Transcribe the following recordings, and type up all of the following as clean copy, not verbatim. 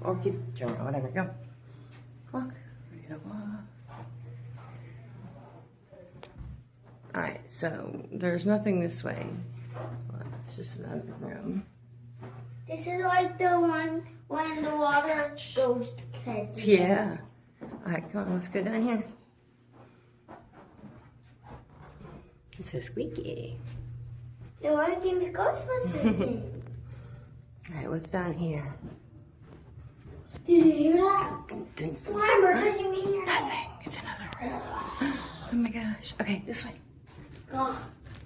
Or keep doing it, whatever. Go. Walk. Ready to walk. Alright, so there's nothing this way. Well, it's just another room. This is like the one when the water goes kids. Yeah. Alright, come on, let's go down here. It's so squeaky. They're liking the Ghostbusters. Alright, what's down here? Did you hear that? Remember, did you hear that? Nothing. It's another room. Oh my gosh. Okay, this way. God,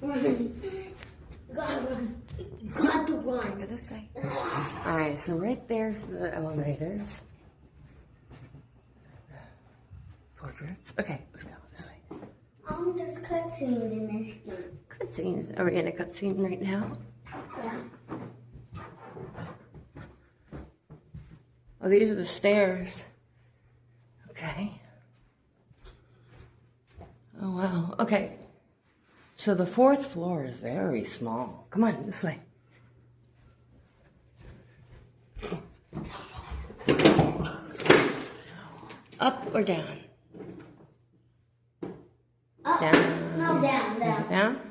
run. God, run. God, to run. Go this way. Alright, so right there's the elevators. Portraits. Okay, let's go this way. There's cutscenes in this one. Cutscenes. Are we in a cutscene right now? Yeah. Oh, these are the stairs. Okay. Oh, wow. Okay. So the 4th floor is very small. Come on, this way. Up or down? Up. Down. No, down. Down?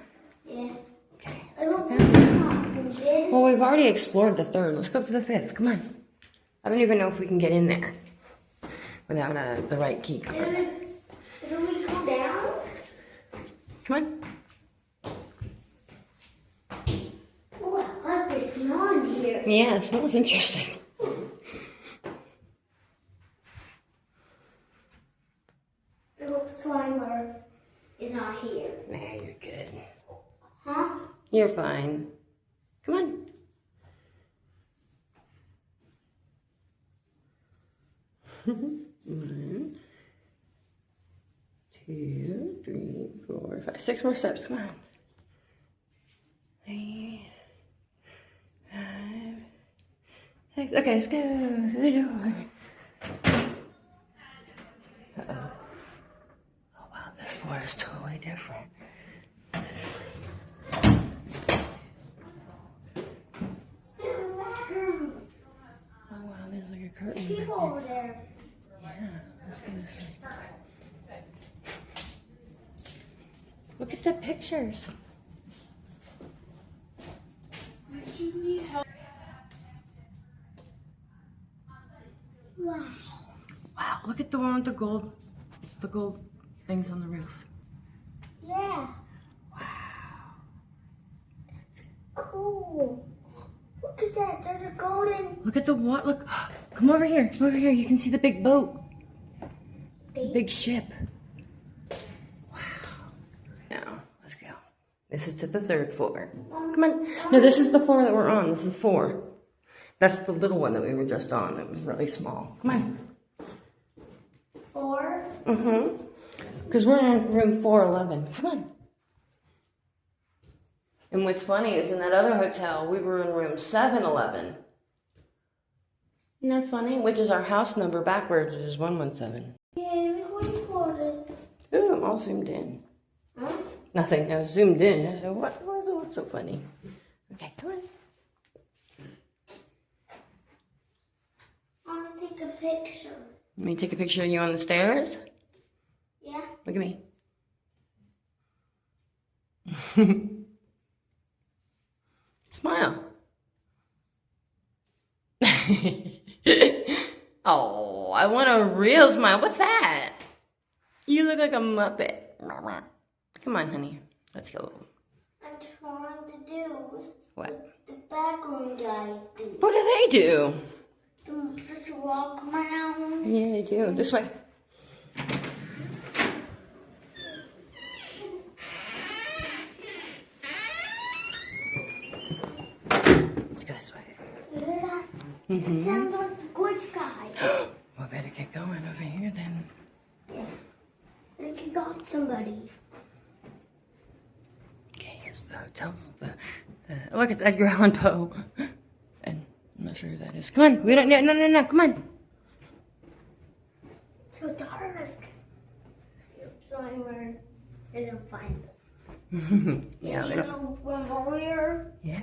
Yeah. Okay. I Let's go don't down. think it's Well, we've already explored the 3rd. Let's go up to the 5th. Come on. I don't even know if we can get in there without the right key card. Did we go down? Come on. Oh, I like this smell in here. Yeah, it smells interesting. The Slimer is not here. Nah, you're good. Huh? You're fine. Come on. One, 2, 3, 4, 5, 6 more steps. Come on. 3, 5, 6. Okay, let's go. Uh-oh. Oh, wow, this floor is totally different. Oh, wow, there's like a curtain. People over there. Yeah, let's go this way. Look at the pictures. Wow. Wow, look at the one with the gold things on the roof. Yeah. Wow. Cool. Look at that. There's a golden Look at the what? Look. Come over here. Come over here. You can see the big boat. The big ship. Wow. Now, let's go. This is to the 3rd floor. Come on. No, this is the floor that we're on. This is 4. That's the little one that we were just on. It was really small. Come on. 4. Mm-hmm. Because we're in room 411. Come on. And what's funny is in that other hotel, we were in room 711. Isn't that funny? Which is our house number backwards, which is 117. Yeah, we recorded. Ooh, I'm all zoomed in. Huh? Nothing. I was zoomed in. I said, what? Why is it so funny? Okay, come on. I want to take a picture. Let me take a picture of you on the stairs. Yeah? Look at me. Smile. Oh, I want a real smile. What's that? You look like a Muppet. Come on, honey. Let's go. I'm trying to do What? the backroom guys do. What do they do? Just walk around. Yeah, they do. This way. Let's go this way. You hear that? Mm-hmm. Sounds like the good guy. Well, better get going over here then. Yeah. I think he got somebody. Okay, here's the hotels. Look, it's Edgar Allan Poe. And I'm not sure who that is. Come on. We don't. No. Come on. So dark. Slimer isn't fine. Yeah. You know from earlier? Yeah.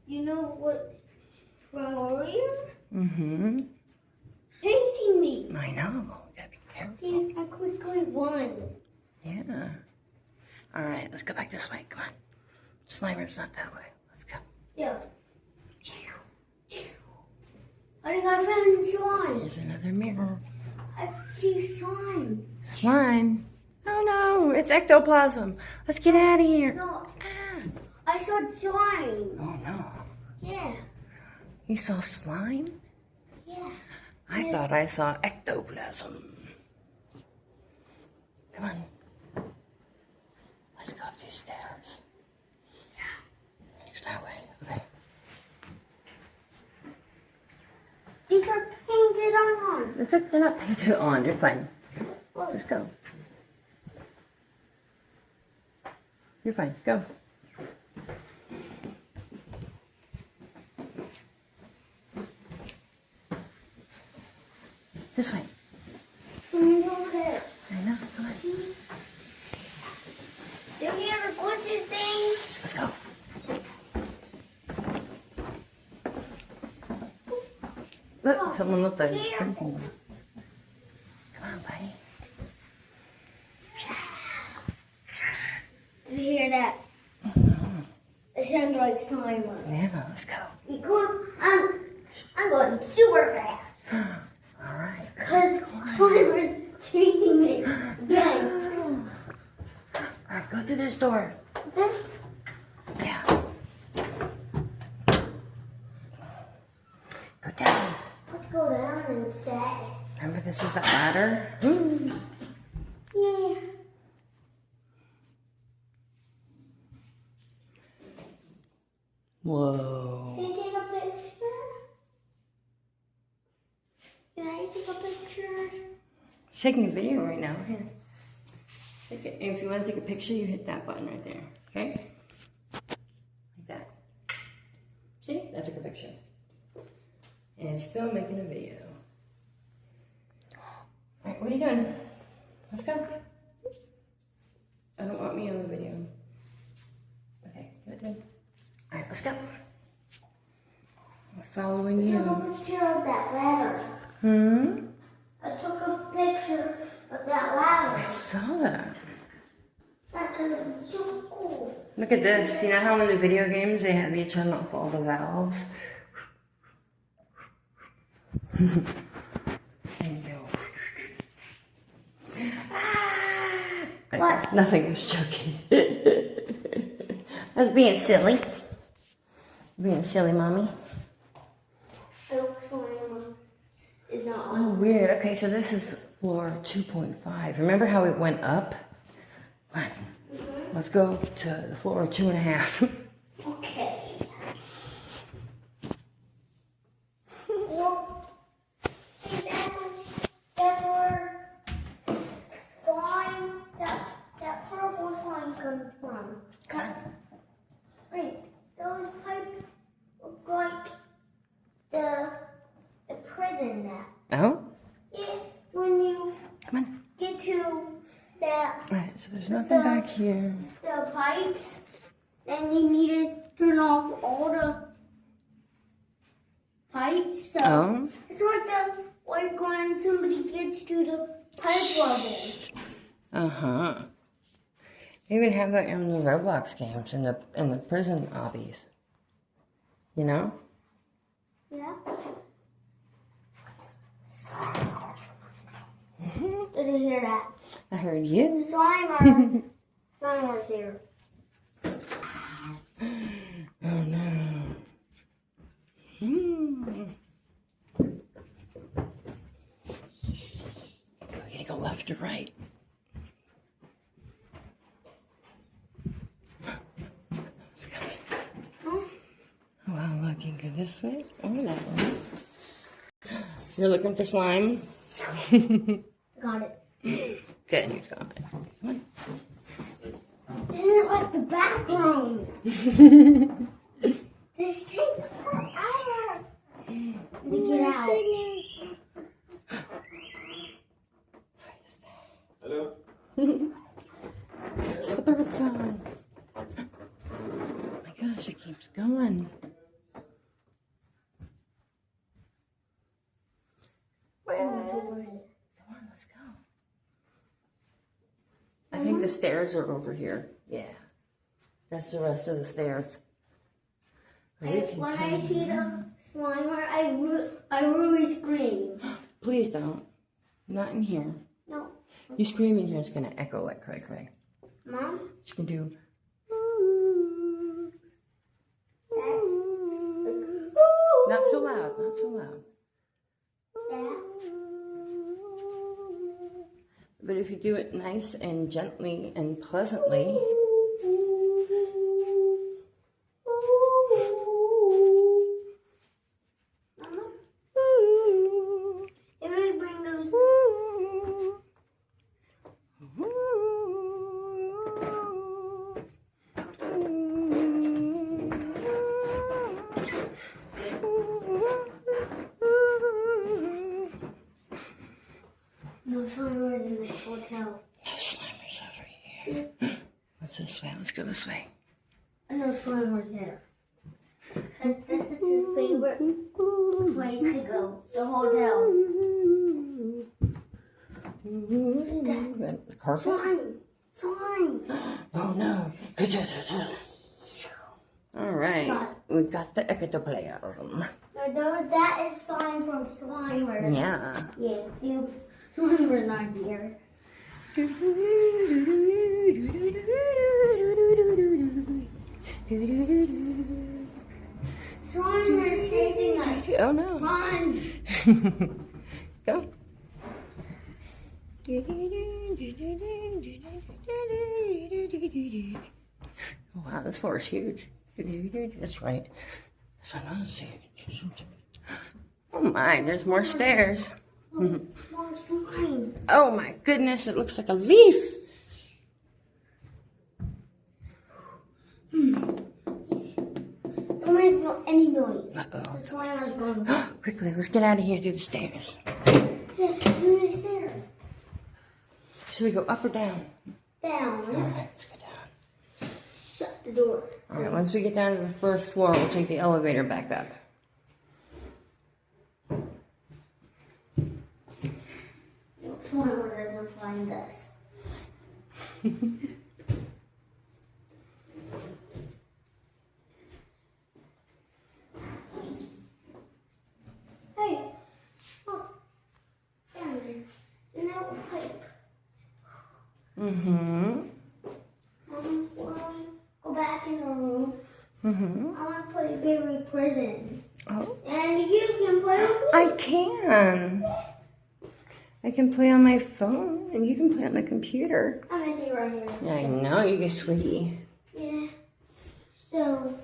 You know what from earlier? Mm-hmm. quickly. I know. You gotta be careful. I quickly won. Yeah. All right, let's go back this way. Come on. Slimer's not that way. Let's go. Yeah. I think I found slime. There's another mirror. I see slime. Slime. Oh no, it's ectoplasm. Let's get out of here. No, Ah. I saw slime. Oh no. Yeah. You saw slime? Yeah. I thought I saw ectoplasm. Come on. Let's go up these stairs. Yeah. That way. Okay. These are painted on. They're not painted on. They're fine. Let's go. You're fine. Go. This way. Over there. I know. Come on. Do you ever put this thing? Let's go. Look, someone looked like drinking. Come on, buddy. Did you hear that? It sounds like slime. Yeah, let's go. I'm going super fast. All right. Because slime is chasing me again. All right, go through this door. This? Yeah. Go down. Let's go down instead. Remember, this is the ladder. Yeah. Whoa. Can I take a picture? Can I take a picture? It's taking a video right now. Here. Take it. And if you want to take a picture, you hit that button right there. Okay? Like that. See? I took a picture. And it's still making a video. Alright, what are you doing? Let's go. I don't want me on the video. Okay, good. Alright, let's go. I'm following I you. took a picture of that ladder. I took a picture of that ladder. I saw that. That's so cool. Look at this. You know how in the video games they have you turn off all the valves? And you go. Ah! What? Nothing, I was joking. I was being silly. Being silly, mommy. Slime is not on. Oh, weird. Okay, so this is floor 2.5. Remember how it went up? Right. Let's go to the floor 2.5. Okay. Well, that's where slime, that purple slime comes from. Okay. Wait, those pipes look like the prison net. Oh? Yeah, when you Come on. get to that Alright, so there's nothing back here. the pipes, then you need to turn off all the pipes. So Oh? it's like when somebody gets to the pipe level. Uh-huh. They even have that in the Roblox games, in the prison obbies. You know? Yeah. Did you hear that? I heard you. Slimer's here. Oh no. We're gonna go left or right. Huh? Wow, look, you can go this way or that way. You're looking for slime? Got it. Good, you got it. Come on. This is like the backroom. This takes forever to get out. Hello? It's the bird going. Oh my gosh, it keeps going. Over the stairs are over here. Yeah. That's the rest of the stairs. When I see the Slimer, I really scream. Please don't. Not in here. No. You scream in here, it's going to echo like cray cray. Mom? You can do. Not so loud, not so loud. But if you do it nice and gently and pleasantly. No Slimer's in the hotel. No Slimer's over here. What's this way? Let's go this way. No Slimer's there. Because this is his favorite place to go. The hotel. The carpet? Slime! Oh no. Alright. We got the ectoplasm. That is slime from Slimer. Yeah. Yeah, Slimer's not here. Slimer's chasing us. Oh no. Run! Go. Oh, wow, this floor is huge. That's right. So oh my, there's more stairs. More slime. Oh my goodness, it looks like a leaf. Don't make any noise. Uh-oh. The Slimer's going. Quickly, let's get out of here and do the stairs. Yeah, do the stairs. Should we go up or down? Down. Alright, let's go down. Shut the door. Alright, once we get down to the first floor, we'll take the elevator back up. Slimer doesn't find us. Hey, look, down there. It's an old pipe. Mm-hmm. Go back in the room. Mm-hmm. I want to play Berry Prison. Oh. And you can play with me. I can. I can play on my phone, and you can play on the computer. I'm going to do right here. Yeah, I know, you get sweetie. Yeah. So,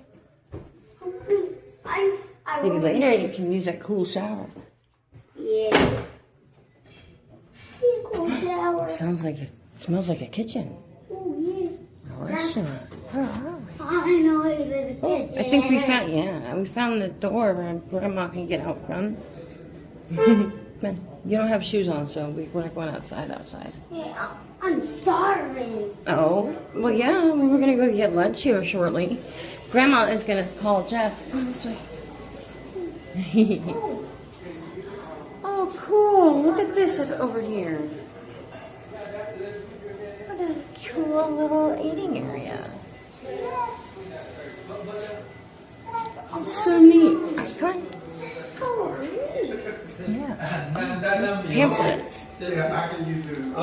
I Maybe later you can use that cool shower. Yeah. Be a cool shower. Sounds like it smells like a kitchen. Oh, yeah. A restaurant. Oh, I know it's in the kitchen. I think we found the door where Grandma can get out from. Man, you don't have shoes on, so we're not going outside. Yeah, I'm starving. Oh, well, yeah, we're going to go get lunch here shortly. Grandma is going to call Jeff. Come this way. Oh, cool. Look at this over here. What a cool little eating area. It's so neat. Come on. Yeah. Pamphlets.